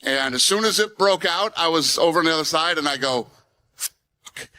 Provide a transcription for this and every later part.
And as soon as it broke out, I was over on the other side and I go, fuck,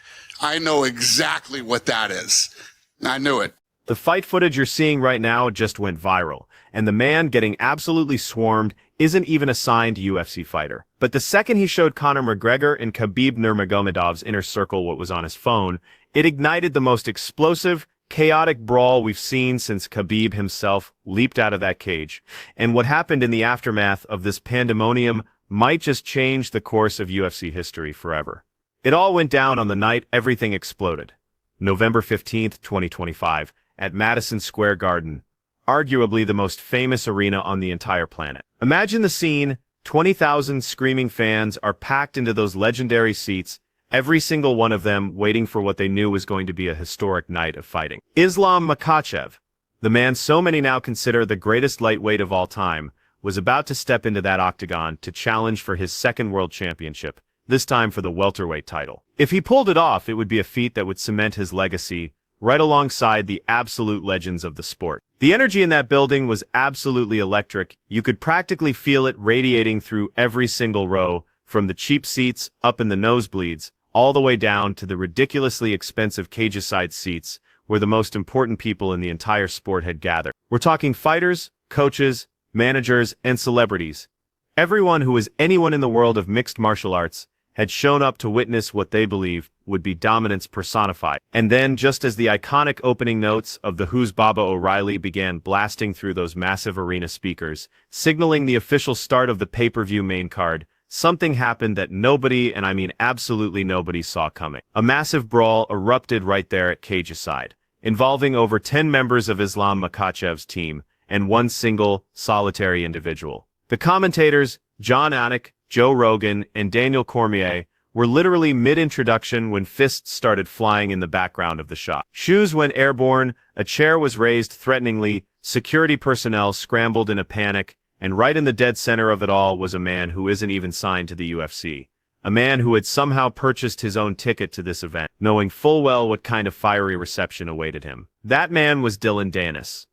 I know exactly what that is. I knew it. The fight footage you're seeing right now just went viral, and the man getting absolutely swarmed isn't even a signed UFC fighter. But the second he showed Conor McGregor and Khabib Nurmagomedov's inner circle what was on his phone, it ignited the most explosive, chaotic brawl we've seen since Khabib himself leaped out of that cage. And what happened in the aftermath of this pandemonium might just change the course of UFC history forever. It all went down on the night everything exploded. November 15th, 2025, at Madison Square Garden, arguably the most famous arena on the entire planet. Imagine the scene. 20,000 screaming fans are packed into those legendary seats, every single one of them waiting for what they knew was going to be a historic night of fighting. Islam Makhachev, the man so many now consider the greatest lightweight of all time, was about to step into that octagon to challenge for his second world championship, this time for the welterweight title. If he pulled it off, it would be a feat that would cement his legacy right alongside the absolute legends of the sport. The energy in that building was absolutely electric. You could practically feel it radiating through every single row, from the cheap seats up in the nosebleeds, all the way down to the ridiculously expensive cage-side seats, where the most important people in the entire sport had gathered. We're talking fighters, coaches, managers, and celebrities. Everyone who was anyone in the world of mixed martial arts had shown up to witness what they believed would be dominance personified. And then, just as the iconic opening notes of the Who's Baba O'Reilly began blasting through those massive arena speakers, signaling the official start of the pay-per-view main card, something happened that nobody, and I mean absolutely nobody, saw coming. A massive brawl erupted right there at cageside, involving over 10 members of Islam Makhachev's team and one single, solitary individual. The commentators, Jon Anik, Joe Rogan, and Daniel Cormier, were literally mid-introduction when fists started flying in the background of the shot. Shoes went airborne, a chair was raised threateningly, security personnel scrambled in a panic, and right in the dead center of it all was a man who isn't even signed to the UFC. A man who had somehow purchased his own ticket to this event, knowing full well what kind of fiery reception awaited him. That man was Dillon Danis.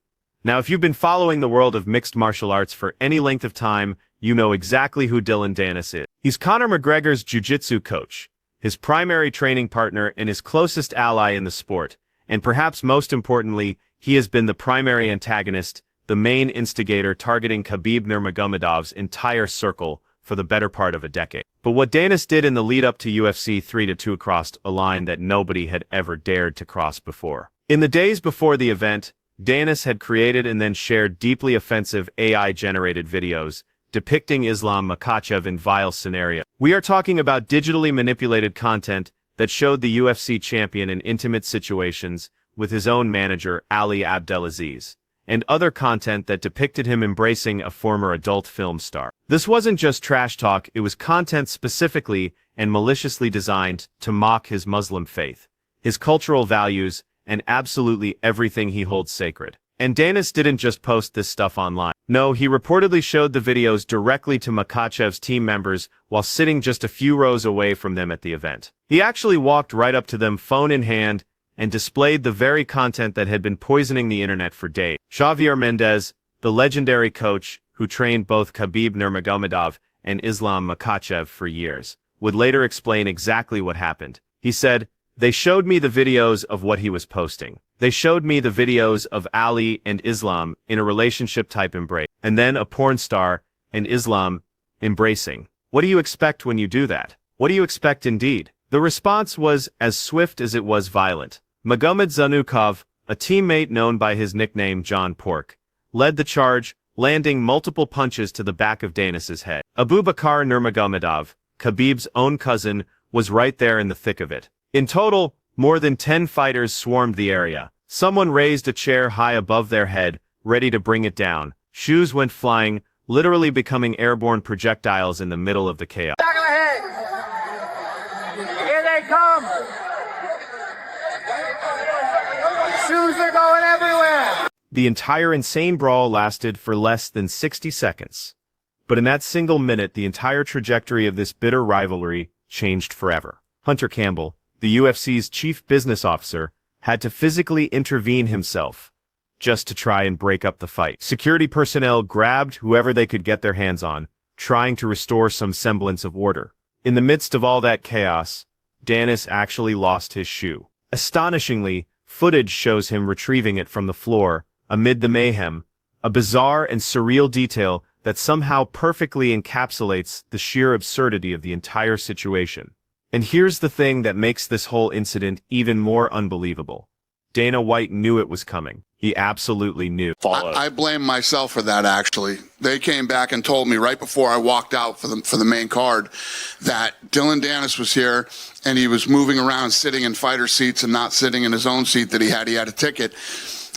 Now, if you've been following the world of mixed martial arts for any length of time, you know exactly who Dillon Danis is. He's Conor McGregor's jiu-jitsu coach, his primary training partner and his closest ally in the sport, and perhaps most importantly, he has been the primary antagonist, the main instigator targeting Khabib Nurmagomedov's entire circle for the better part of a decade. But what Danis did in the lead-up to UFC 3-2 crossed a line that nobody had ever dared to cross before. In the days before the event, Danis had created and then shared deeply offensive AI-generated videos depicting Islam Makhachev in vile scenarios. We are talking about digitally manipulated content that showed the UFC champion in intimate situations with his own manager, Ali Abdelaziz, and other content that depicted him embracing a former adult film star. This wasn't just trash talk, it was content specifically and maliciously designed to mock his Muslim faith, his cultural values, and absolutely everything he holds sacred. And Danis didn't just post this stuff online. No, he reportedly showed the videos directly to Makhachev's team members while sitting just a few rows away from them at the event. He actually walked right up to them, phone in hand, and displayed the very content that had been poisoning the internet for days. Javier Mendez, the legendary coach who trained both Khabib Nurmagomedov and Islam Makhachev for years, would later explain exactly what happened. He said, "They showed me the videos of what he was posting. They showed me the videos of Ali and Islam in a relationship-type embrace, and then a porn star and Islam embracing. What do you expect when you do that? What do you expect indeed?" The response was as swift as it was violent. Magomed Zanukov, a teammate known by his nickname John Pork, led the charge, landing multiple punches to the back of Danis's head. Abubakar Nurmagomedov, Khabib's own cousin, was right there in the thick of it. In total, more than 10 fighters swarmed the area. Someone raised a chair high above their head, ready to bring it down. Shoes went flying, literally becoming airborne projectiles in the middle of the chaos. Back of the head. Here they come. Shoes are going everywhere. The entire insane brawl lasted for less than 60 seconds. But in that single minute, the entire trajectory of this bitter rivalry changed forever. Hunter Campbell, the UFC's chief business officer, had to physically intervene himself just to try and break up the fight. Security personnel grabbed whoever they could get their hands on, trying to restore some semblance of order. In the midst of all that chaos, Danis actually lost his shoe. Astonishingly, footage shows him retrieving it from the floor, amid the mayhem, a bizarre and surreal detail that somehow perfectly encapsulates the sheer absurdity of the entire situation. And here's the thing that makes this whole incident even more unbelievable. Dana White knew it was coming. He absolutely knew. I blame myself for that, actually. They came back and told me right before I walked out for the main card that Dylan Danis was here and he was moving around sitting in fighter seats and not sitting in his own seat that he had. He had a ticket.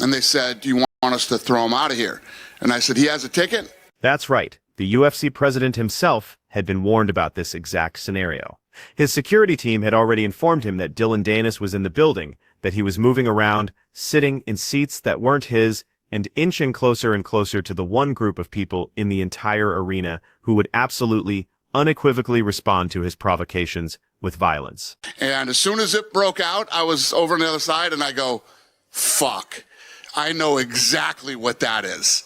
And they said, do you want us to throw him out of here? And I said, he has a ticket? That's right. The UFC president himself had been warned about this exact scenario. His security team had already informed him that Dylan Danis was in the building, that he was moving around, sitting in seats that weren't his, and inching closer and closer to the one group of people in the entire arena who would absolutely, unequivocally respond to his provocations with violence. And as soon as it broke out, I was over on the other side and I go, fuck, I know exactly what that is.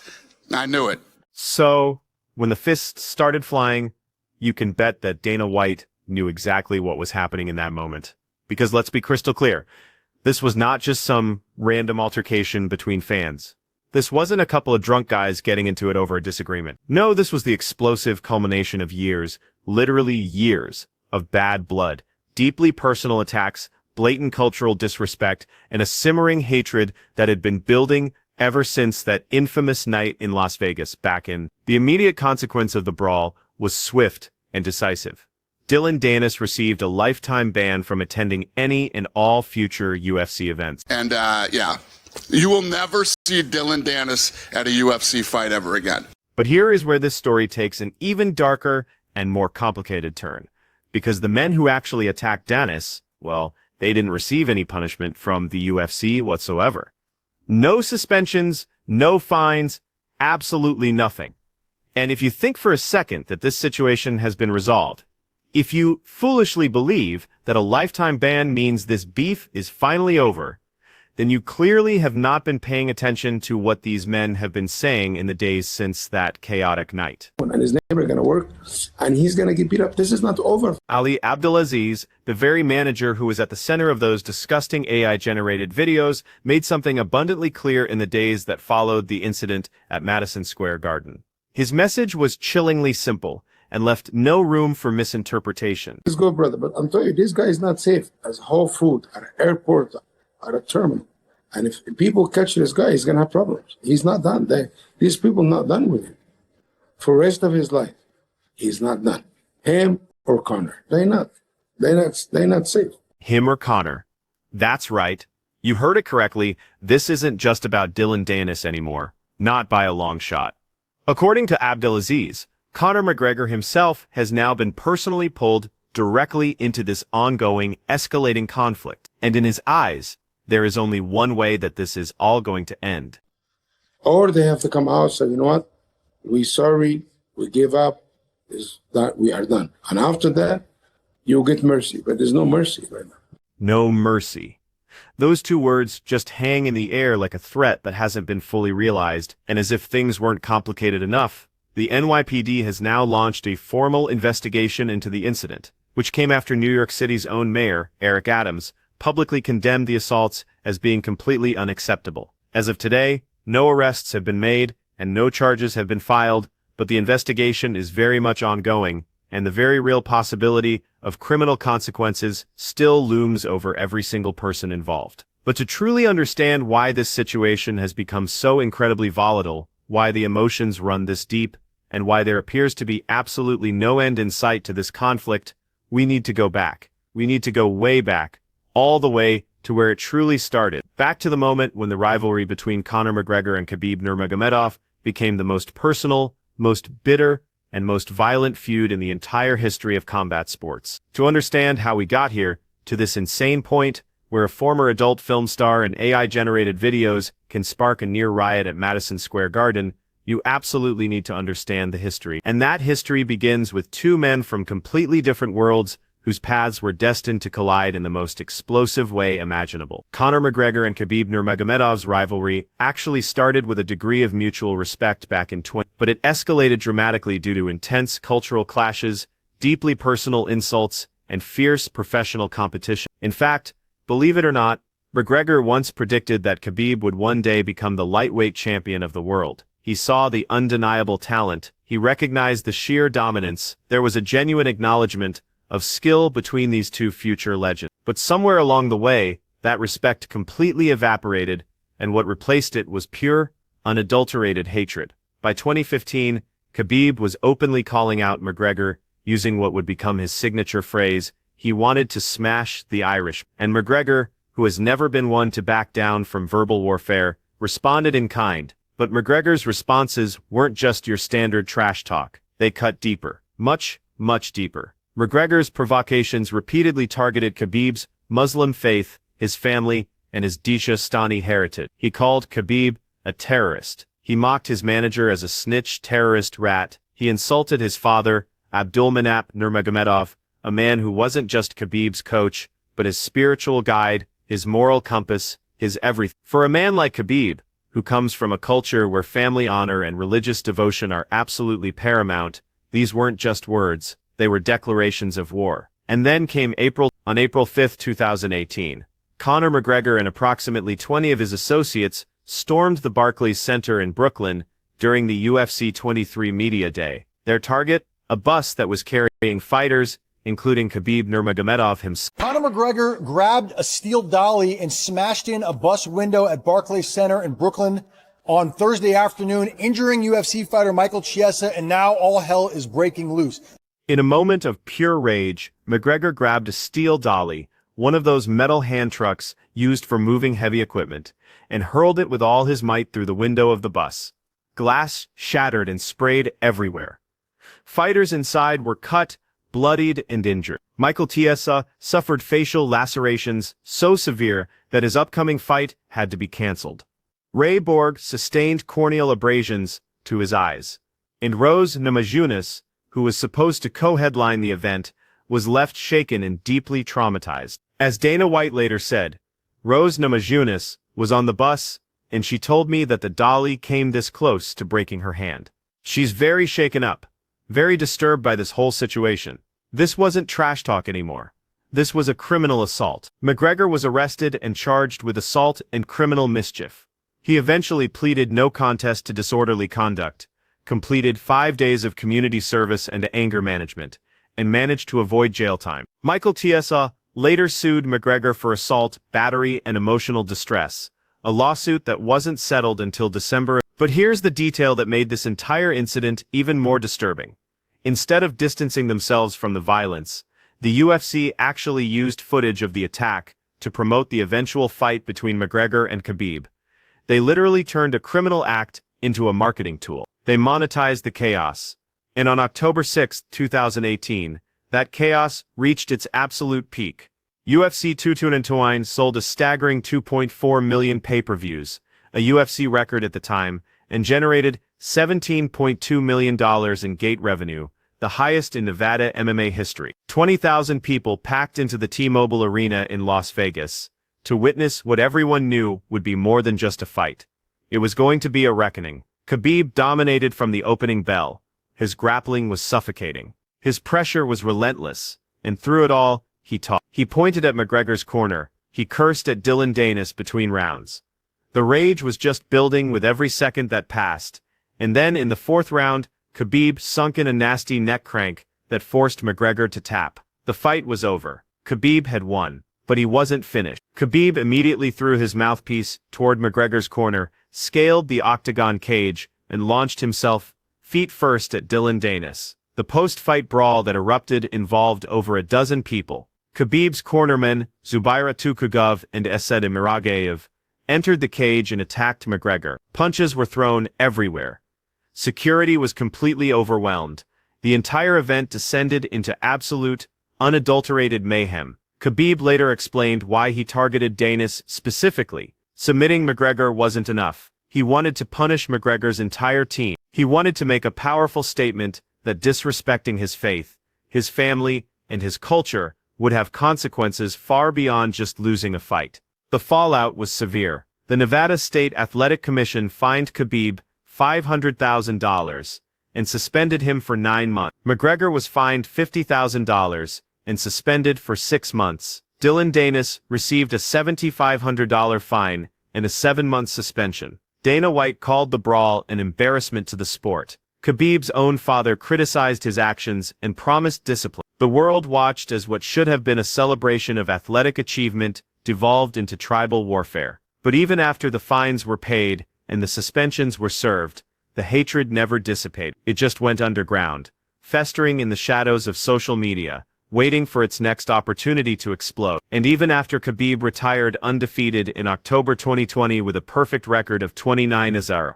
I knew it. So, when the fists started flying, you can bet that Dana White knew exactly what was happening in that moment. Because let's be crystal clear, this was not just some random altercation between fans. This wasn't a couple of drunk guys getting into it over a disagreement. No, this was the explosive culmination of years, literally years, of bad blood, deeply personal attacks, blatant cultural disrespect, and a simmering hatred that had been building ever since that infamous night in Las Vegas back in. The immediate consequence of the brawl was swift and decisive. Dylan Danis received a lifetime ban from attending any and all future UFC events. And yeah, you will never see Dylan Danis at a UFC fight ever again. But here is where this story takes an even darker and more complicated turn. Because the men who actually attacked Danis, well, they didn't receive any punishment from the UFC whatsoever. No suspensions, no fines, absolutely nothing. And if you think for a second that this situation has been resolved, if you foolishly believe that a lifetime ban means this beef is finally over, then you clearly have not been paying attention to what these men have been saying in the days since that chaotic night. And his never going to work, and he's going to get beat up. This is not over. Ali Abdelaziz, the very manager who was at the center of those disgusting AI-generated videos, made something abundantly clear in the days that followed the incident at Madison Square Garden. His message was chillingly simple and left no room for misinterpretation. Let's go, brother, but I'm telling you, this guy is not safe as Whole Food, at an airport, at a terminal. And if people catch this guy, he's going to have problems. He's not done. These people not done with him. For the rest of his life, he's not done. Him or Conor, they're not safe. Him or Conor. That's right. You heard it correctly. This isn't just about Dylan Danis anymore. Not by a long shot. According to Abdelaziz, Conor McGregor himself has now been personally pulled directly into this ongoing, escalating conflict. And in his eyes, there is only one way that this is all going to end. Or they have to come out and say, you know what? We're sorry. We give up. Is that we are done. And after that, you'll get mercy. But there's no mercy right now. No mercy. Those two words just hang in the air like a threat that hasn't been fully realized. And as if things weren't complicated enough, the NYPD has now launched a formal investigation into the incident, which came after New York City's own mayor, Eric Adams, publicly condemned the assaults as being completely unacceptable. As of today, no arrests have been made and no charges have been filed, but the investigation is very much ongoing, and the very real possibility of criminal consequences still looms over every single person involved. But to truly understand why this situation has become so incredibly volatile, why the emotions run this deep, and why there appears to be absolutely no end in sight to this conflict, we need to go back. We need to go way back, all the way to where it truly started. Back to the moment when the rivalry between Conor McGregor and Khabib Nurmagomedov became the most personal, most bitter, and most violent feud in the entire history of combat sports. To understand how we got here, to this insane point, where a former adult film star and AI-generated videos can spark a near riot at Madison Square Garden, you absolutely need to understand the history. And that history begins with two men from completely different worlds whose paths were destined to collide in the most explosive way imaginable. Conor McGregor and Khabib Nurmagomedov's rivalry actually started with a degree of mutual respect back in 20, but it escalated dramatically due to intense cultural clashes, deeply personal insults, and fierce professional competition. In fact, believe it or not, McGregor once predicted that Khabib would one day become the lightweight champion of the world. He saw the undeniable talent, he recognized the sheer dominance, there was a genuine acknowledgement of skill between these two future legends. But somewhere along the way, that respect completely evaporated, and what replaced it was pure, unadulterated hatred. By 2015, Khabib was openly calling out McGregor, using what would become his signature phrase, he wanted to smash the Irish. And McGregor, who has never been one to back down from verbal warfare, responded in kind. But McGregor's responses weren't just your standard trash talk. They cut deeper. Much, much deeper. McGregor's provocations repeatedly targeted Khabib's Muslim faith, his family, and his Dagestani heritage. He called Khabib a terrorist. He mocked his manager as a snitch terrorist rat. He insulted his father, Abdulmanap Nurmagomedov, a man who wasn't just Khabib's coach, but his spiritual guide, his moral compass, his everything. For a man like Khabib, who comes from a culture where family honor and religious devotion are absolutely paramount, these weren't just words, they were declarations of war. And then came April. On April 5, 2018, Conor McGregor and approximately 20 of his associates stormed the Barclays Center in Brooklyn during the UFC 23 Media Day. Their target? A bus that was carrying fighters, including Khabib Nurmagomedov himself. Conor McGregor grabbed a steel dolly and smashed in a bus window at Barclays Center in Brooklyn on Thursday afternoon, injuring UFC fighter Michael Chiesa, and now all hell is breaking loose. In a moment of pure rage, McGregor grabbed a steel dolly, one of those metal hand trucks used for moving heavy equipment, and hurled it with all his might through the window of the bus. Glass shattered and sprayed everywhere. Fighters inside were cut, bloodied, and injured. Michael Chiesa suffered facial lacerations so severe that his upcoming fight had to be cancelled. Ray Borg sustained corneal abrasions to his eyes. And Rose Namajunas, who was supposed to co-headline the event, was left shaken and deeply traumatized. As Dana White later said, Rose Namajunas was on the bus, and she told me that the dolly came this close to breaking her hand. She's very shaken up, very disturbed by this whole situation. This wasn't trash talk anymore. This was a criminal assault. McGregor was arrested and charged with assault and criminal mischief. He eventually pleaded no contest to disorderly conduct, completed 5 days of community service and anger management, and managed to avoid jail time. Michael Chiesa later sued McGregor for assault, battery, and emotional distress, a lawsuit that wasn't settled until December. But here's the detail that made this entire incident even more disturbing. Instead of distancing themselves from the violence, the UFC actually used footage of the attack to promote the eventual fight between McGregor and Khabib. They literally turned a criminal act into a marketing tool. They monetized the chaos. And on October 6, 2018, that chaos reached its absolute peak. UFC 229 sold a staggering 2.4 million pay-per-views, a UFC record at the time, and generated $17.2 million in gate revenue, the highest in Nevada MMA history. 20,000 people packed into the T-Mobile Arena in Las Vegas to witness what everyone knew would be more than just a fight. It was going to be a reckoning. Khabib dominated from the opening bell. His grappling was suffocating. His pressure was relentless, and through it all, he talked. He pointed at McGregor's corner. He cursed at Dylan Danis between rounds. The rage was just building with every second that passed, and then in the fourth round, Khabib sunk in a nasty neck crank that forced McGregor to tap. The fight was over. Khabib had won, but he wasn't finished. Khabib immediately threw his mouthpiece toward McGregor's corner, scaled the octagon cage, and launched himself feet first at Dylan Danis. The post-fight brawl that erupted involved over a dozen people. Khabib's cornermen, Zubaira Tukhugov and Esed Imirageyev, entered the cage and attacked McGregor. Punches were thrown everywhere. Security was completely overwhelmed. The entire event descended into absolute, unadulterated mayhem. Khabib later explained why he targeted Danis specifically. Submitting McGregor wasn't enough. He wanted to punish McGregor's entire team. He wanted to make a powerful statement that disrespecting his faith, his family, and his culture would have consequences far beyond just losing a fight. The fallout was severe. The Nevada State Athletic Commission fined Khabib $500,000 and suspended him for 9 months. McGregor was fined $50,000 and suspended for 6 months. Dylan Danis received a $7,500 fine and a 7-month suspension. Dana White called the brawl an embarrassment to the sport. Khabib's own father criticized his actions and promised discipline. The world watched as what should have been a celebration of athletic achievement devolved into tribal warfare. But even after the fines were paid and the suspensions were served, the hatred never dissipated. It just went underground, festering in the shadows of social media, waiting for its next opportunity to explode. And even after Khabib retired undefeated in October 2020 with a perfect record of 29-0,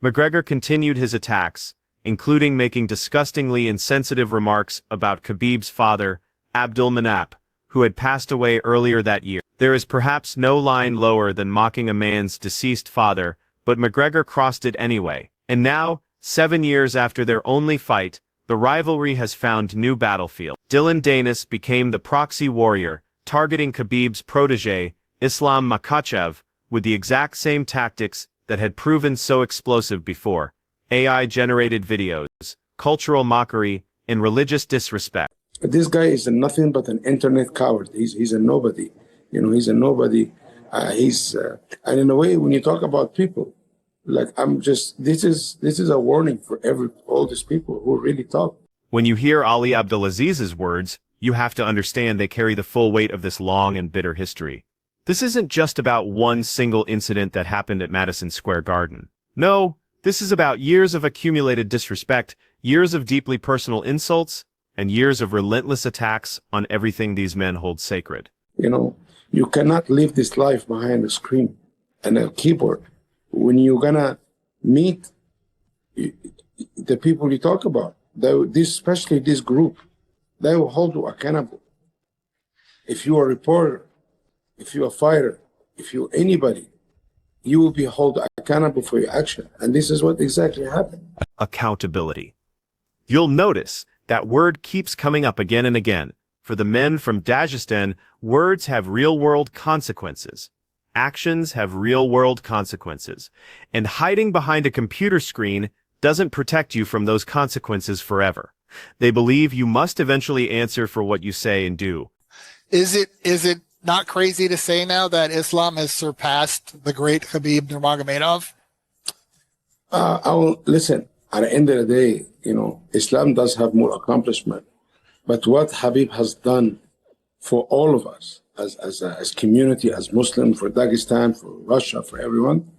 McGregor continued his attacks, including making disgustingly insensitive remarks about Khabib's father, Abdul Manap, who had passed away earlier that year. There is perhaps no line lower than mocking a man's deceased father, but McGregor crossed it anyway. And now, 7 years after their only fight, the rivalry has found new battlefield. Dylan Danis became the proxy warrior, targeting Khabib's protege, Islam Makhachev, with the exact same tactics that had proven so explosive before: AI-generated videos, cultural mockery, and religious disrespect. This guy is nothing but an internet coward. He's a nobody. You know, he's a nobody. And in a way, when you talk about people, like this is a warning for all these people who really talk. When you hear Ali Abdelaziz's words, you have to understand they carry the full weight of this long and bitter history. This isn't just about one single incident that happened at Madison Square Garden. No, this is about years of accumulated disrespect, years of deeply personal insults, and years of relentless attacks on everything these men hold sacred. You know, you cannot live this life behind a screen and a keyboard. When you're gonna meet the people you talk about, especially this group, they will hold you accountable. If you're a reporter, if you're a fighter, if you're anybody, you will be held accountable for your action. And this is what exactly happened. Accountability. You'll notice that word keeps coming up again and again. For the men from Dagestan, words have real-world consequences. Actions have real-world consequences. And hiding behind a computer screen doesn't protect you from those consequences forever. They believe you must eventually answer for what you say and do. Is it not crazy to say now that Islam has surpassed the great Khabib Nurmagomedov? Listen, at the end of the day, you know, Islam does have more accomplishment. But what Khabib has done for all of us, as community, as Muslim, for Dagestan, for Russia, for everyone.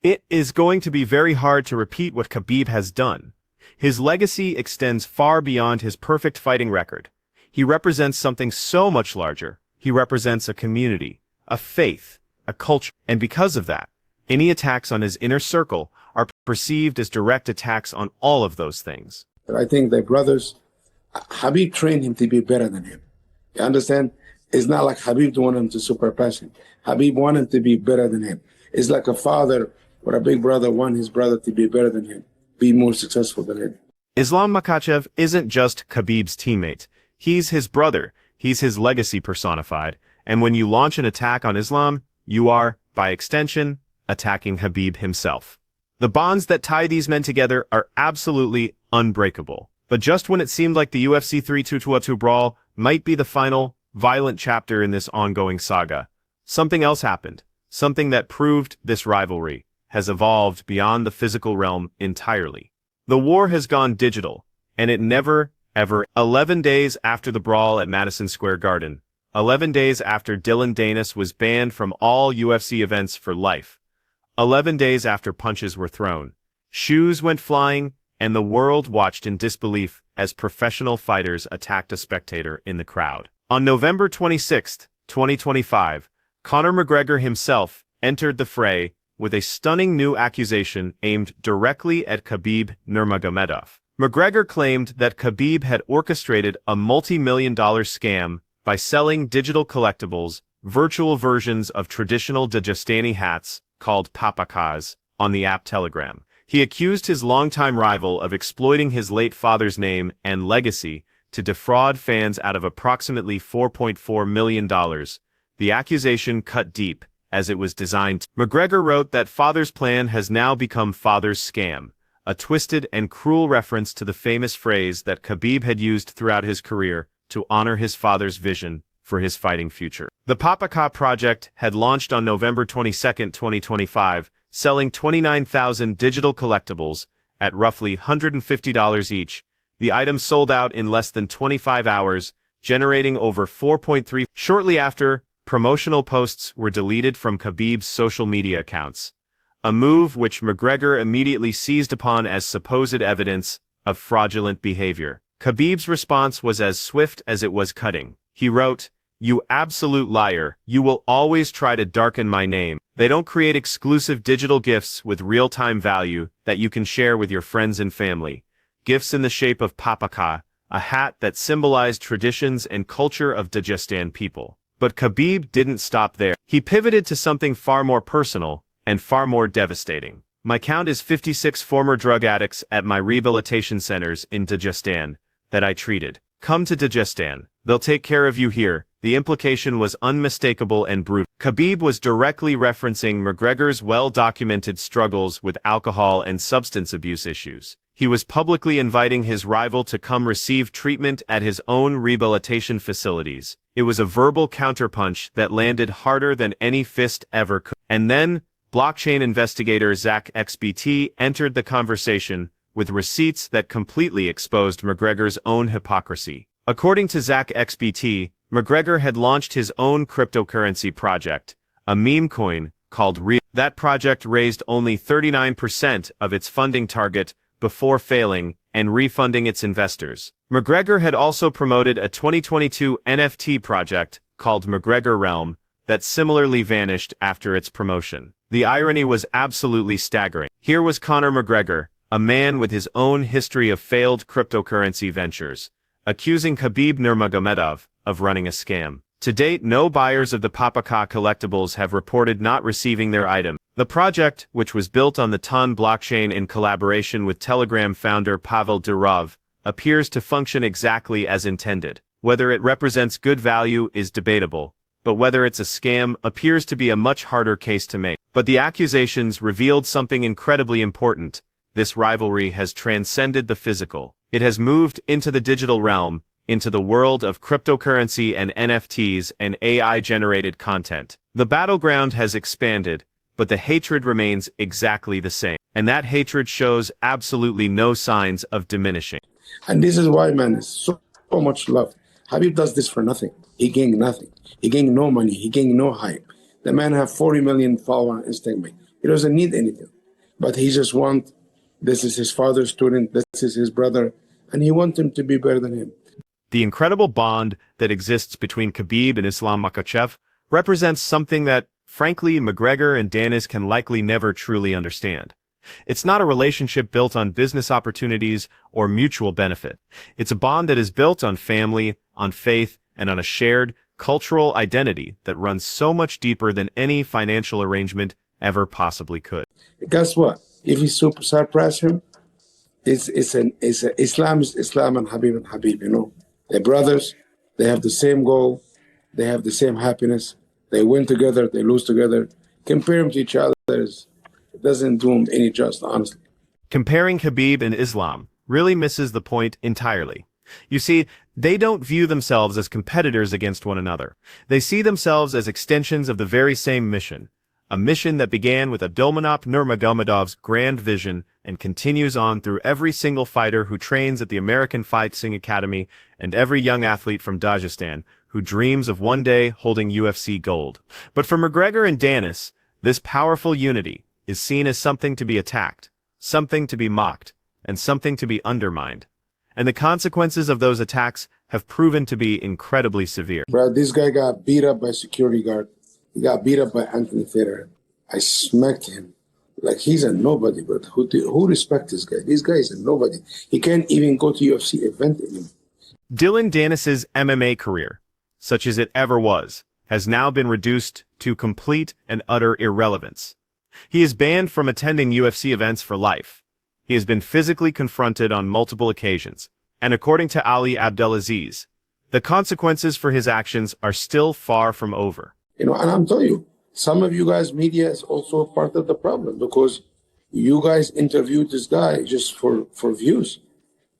It is going to be very hard to repeat what Khabib has done. His legacy extends far beyond his perfect fighting record. He represents something so much larger. He represents a community, a faith, a culture. And because of that, any attacks on his inner circle are perceived as direct attacks on all of those things. But I think their brothers, Khabib trained him to be better than him. You understand? It's not like Khabib wanted him to surpass him. Khabib wanted him to be better than him. It's like a father or a big brother want his brother to be better than him, be more successful than him. Islam Makhachev isn't just Khabib's teammate. He's his brother. He's his legacy personified. And when you launch an attack on Islam, you are, by extension, attacking Khabib himself. The bonds that tie these men together are absolutely unbreakable. But just when it seemed like the UFC 322 Brawl might be the final, violent chapter in this ongoing saga, something else happened. Something that proved this rivalry has evolved beyond the physical realm entirely. The war has gone digital, and it never, ever. 11 days after the brawl at Madison Square Garden, 11 days after Dylan Danis was banned from all UFC events for life, 11 days after punches were thrown, shoes went flying, and the world watched in disbelief as professional fighters attacked a spectator in the crowd. On November 26, 2025, Conor McGregor himself entered the fray with a stunning new accusation aimed directly at Khabib Nurmagomedov. McGregor claimed that Khabib had orchestrated a multi-million-dollar scam by selling digital collectibles, virtual versions of traditional Dagestani hats called papakas, on the app Telegram. He accused his longtime rival of exploiting his late father's name and legacy to defraud fans out of approximately $4.4 million. The accusation cut deep, as it was designed. McGregor wrote that Father's plan has now become Father's scam, a twisted and cruel reference to the famous phrase that Khabib had used throughout his career to honor his father's vision for his fighting future. The Papaka project had launched on November 22, 2025, selling 29,000 digital collectibles at roughly $150 each. The items sold out in less than 25 hours, generating over 4.3. Shortly after, promotional posts were deleted from Khabib's social media accounts, a move which McGregor immediately seized upon as supposed evidence of fraudulent behavior. Khabib's response was as swift as it was cutting. He wrote, "You absolute liar, you will always try to darken my name. They don't create exclusive digital gifts with real-time value that you can share with your friends and family. Gifts in the shape of papaka, a hat that symbolized traditions and culture of Dagestan people." But Khabib didn't stop there. He pivoted to something far more personal and far more devastating. "My count is 56 former drug addicts at my rehabilitation centers in Dagestan that I treated. Come to Dagestan. They'll take care of you here." The implication was unmistakable and brutal. Khabib was directly referencing McGregor's well-documented struggles with alcohol and substance abuse issues. He was publicly inviting his rival to come receive treatment at his own rehabilitation facilities. It was a verbal counterpunch that landed harder than any fist ever could. And then, blockchain investigator Zach XBT entered the conversation with receipts that completely exposed McGregor's own hypocrisy. According to Zach XBT, McGregor had launched his own cryptocurrency project, a meme coin called Real. That project raised only 39% of its funding target before failing and refunding its investors. McGregor had also promoted a 2022 NFT project called McGregor Realm that similarly vanished after its promotion. The irony was absolutely staggering. Here was Conor McGregor, a man with his own history of failed cryptocurrency ventures, accusing Khabib Nurmagomedov of running a scam. To date, no buyers of the Papaka collectibles have reported not receiving their item. The project, which was built on the TON blockchain in collaboration with Telegram founder Pavel Durov, appears to function exactly as intended. Whether it represents good value is debatable, but whether it's a scam appears to be a much harder case to make. But the accusations revealed something incredibly important. This rivalry has transcended the physical. It has moved into the digital realm, into the world of cryptocurrency and NFTs and AI-generated content. The battleground has expanded, but the hatred remains exactly the same. And that hatred shows absolutely no signs of diminishing. And this is why, man, it's so much love. Habib does this for nothing. He gained nothing. He gained no money. He gained no hype. The man have 40 million followers on Instagram. He doesn't need anything. But he just wants, this is his father's student, this is his brother, and he wants him to be better than him. The incredible bond that exists between Khabib and Islam Makhachev represents something that, frankly, McGregor and Danis can likely never truly understand. It's not a relationship built on business opportunities or mutual benefit. It's a bond that is built on family, on faith, and on a shared cultural identity that runs so much deeper than any financial arrangement ever possibly could. Guess what? If you surpass him, Islam is Islam and Habib, you know. They're brothers, they have the same goal, they have the same happiness, they win together, they lose together. Compare them to each other, it doesn't do them any justice, honestly. Comparing Khabib and Islam really misses the point entirely. You see, they don't view themselves as competitors against one another. They see themselves as extensions of the very same mission, a mission that began with Abdulmanap Nurmagomedov's grand vision and continues on through every single fighter who trains at the American Fighting Academy and every young athlete from Dagestan who dreams of one day holding UFC gold. But for McGregor and Danis, this powerful unity is seen as something to be attacked, something to be mocked, and something to be undermined. And the consequences of those attacks have proven to be incredibly severe. Bro, this guy got beat up by a security guard. He got beat up by Anthony Federer. I smacked him. Like, he's a nobody, but who respects this guy? This guy is a nobody. He can't even go to UFC event anymore. Dillon Danis's MMA career, such as it ever was, has now been reduced to complete and utter irrelevance. He is banned from attending UFC events for life. He has been physically confronted on multiple occasions, And according to Ali Abdelaziz, the consequences for his actions are still far from over. And I'm telling you, some of you guys, media is also part of the problem because you guys interviewed this guy just for views.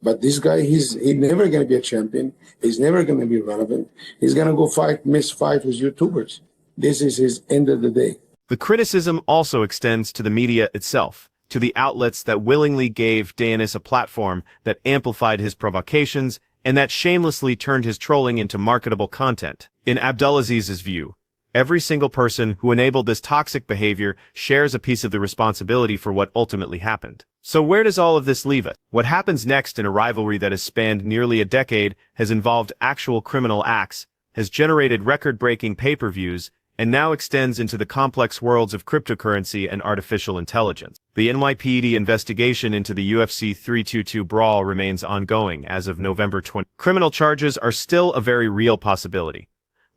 But this guy, he's never going to be a champion. He's never going to be relevant. He's going to go miss fight with YouTubers. This is his end of the day. The criticism also extends to the media itself, to the outlets that willingly gave Danis a platform that amplified his provocations and that shamelessly turned his trolling into marketable content. In Abdelaziz's view, every single person who enabled this toxic behavior shares a piece of the responsibility for what ultimately happened. So where does all of this leave us? What happens next in a rivalry that has spanned nearly a decade, has involved actual criminal acts, has generated record-breaking pay-per-views, and now extends into the complex worlds of cryptocurrency and artificial intelligence. The NYPD investigation into the UFC 322 Brawl remains ongoing as of November 20. Criminal charges are still a very real possibility.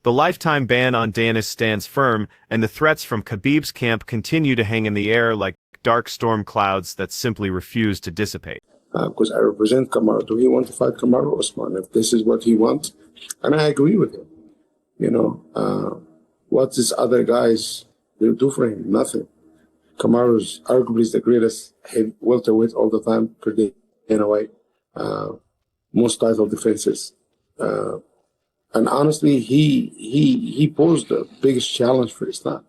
The lifetime ban on Danis stands firm, and the threats from Khabib's camp continue to hang in the air like dark storm clouds that simply refuse to dissipate. Because I represent Kamaru. Do he want to fight Kamaru Usman? If this is what he wants, and I agree with him. What these other guys will do for him? Nothing. Kamaru's arguably the greatest welterweight all the time, per day, in a way. Most title defenses. And honestly, he posed the biggest challenge for Islam.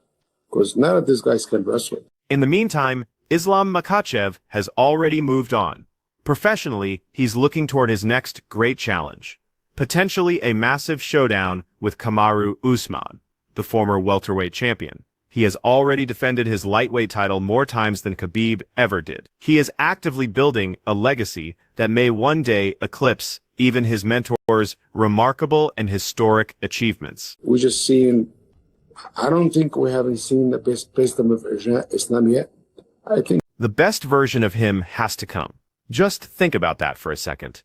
Because none of these guys can wrestle. In the meantime, Islam Makhachev has already moved on. Professionally, he's looking toward his next great challenge. Potentially a massive showdown with Kamaru Usman, the former welterweight champion. He has already defended his lightweight title more times than Khabib ever did. He is actively building a legacy that may one day eclipse even his mentor's remarkable and historic achievements. We just seen, I don't think we haven't seen the best of Islam yet. I think the best version of him has to come. Just think about that for a second.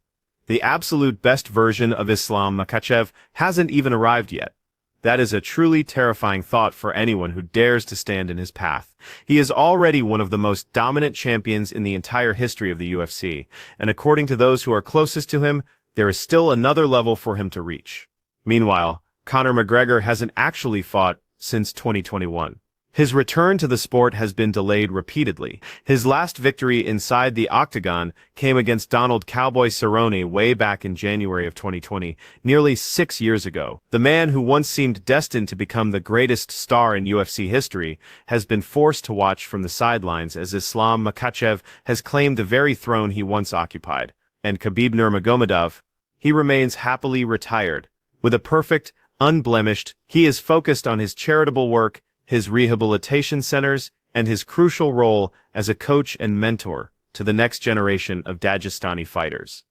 The absolute best version of Islam Makhachev hasn't even arrived yet. That is a truly terrifying thought for anyone who dares to stand in his path. He is already one of the most dominant champions in the entire history of the UFC, and according to those who are closest to him, there is still another level for him to reach. Meanwhile, Conor McGregor hasn't actually fought since 2021. His return to the sport has been delayed repeatedly. His last victory inside the octagon came against Donald Cowboy Cerrone way back in January of 2020, nearly 6 years ago. The man who once seemed destined to become the greatest star in UFC history has been forced to watch from the sidelines as Islam Makhachev has claimed the very throne he once occupied. And Khabib Nurmagomedov, he remains happily retired. With a perfect, unblemished, he is focused on his charitable work, his rehabilitation centers, and his crucial role as a coach and mentor to the next generation of Dagestani fighters.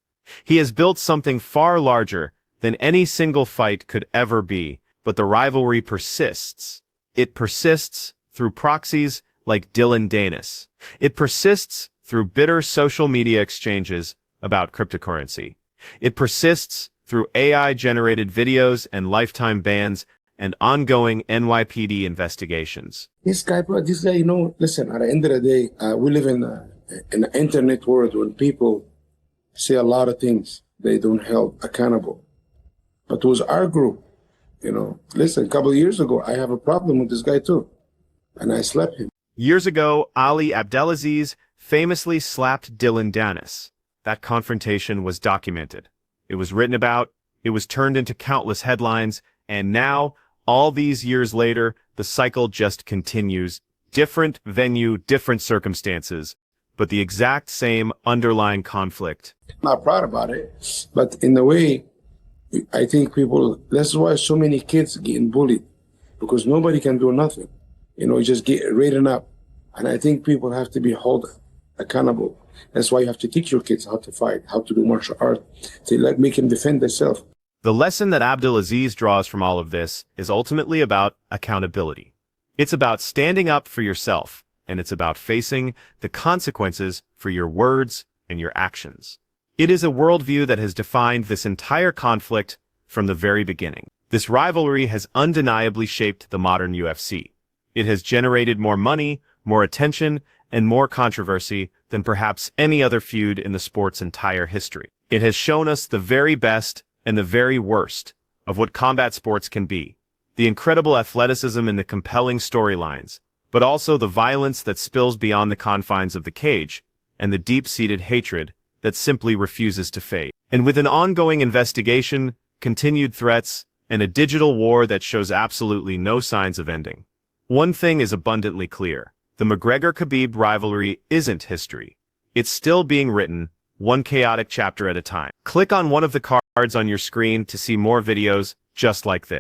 He has built something far larger than any single fight could ever be, but the rivalry persists. It persists through proxies like Dylan Danis. It persists through bitter social media exchanges about cryptocurrency. It persists through AI-generated videos and lifetime bans and ongoing NYPD investigations. this guy, listen, at the end of the day, we live in an internet world when people say a lot of things they don't hold accountable. But it was our group, listen, a couple of years ago, I have a problem with this guy too, and I slapped him. Years ago, Ali Abdelaziz famously slapped Dylan Danis. That confrontation was documented. It was written about, it was turned into countless headlines, and now, all these years later, the cycle just continues. Different venue, different circumstances, but the exact same underlying conflict. Not proud about it, but in a way, I think that's why so many kids getting bullied, because nobody can do nothing. Just get written up. And I think people have to be held accountable. That's why you have to teach your kids how to fight, how to do martial art, to make them defend themselves. The lesson that Abdelaziz draws from all of this is ultimately about accountability. It's about standing up for yourself, and it's about facing the consequences for your words and your actions. It is a worldview that has defined this entire conflict from the very beginning. This rivalry has undeniably shaped the modern UFC. It has generated more money, more attention, and more controversy than perhaps any other feud in the sport's entire history. It has shown us the very best and the very worst of what combat sports can be. The incredible athleticism and the compelling storylines, but also the violence that spills beyond the confines of the cage, and the deep-seated hatred that simply refuses to fade. And with an ongoing investigation, continued threats, and a digital war that shows absolutely no signs of ending, one thing is abundantly clear. The McGregor-Khabib rivalry isn't history. It's still being written, one chaotic chapter at a time. Click on one of the cards on your screen to see more videos just like this.